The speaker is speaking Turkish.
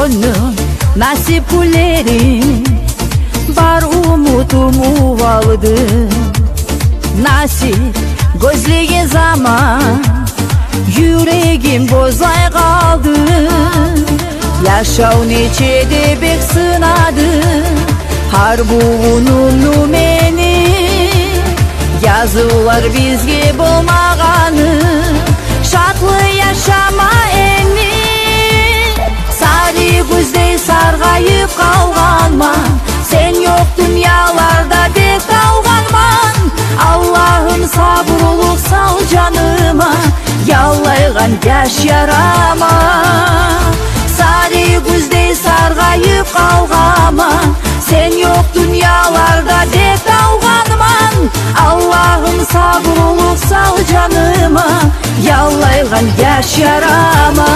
gönlüm nasip kullerim, bar umutumu aldı. Nasip gözlegen zaman yüreğim bozay kaldı. Yaşav neçede bek sınadı, har buğunumlu meni. Yazılar bizge bolmağanı, şatlı yaşama eni. Sarı güzdey sargayıp kalganman, sen yok dünyalarda dek dalganman. Allah'ım sabruluk sal canıma, yallaygan yaş yarama. Sarı güzdey sargayıp kalganman, sen yok dünyalarda dek dalganman. Allah'ım sabruluk sal canıma, yallaygan yaş yarama.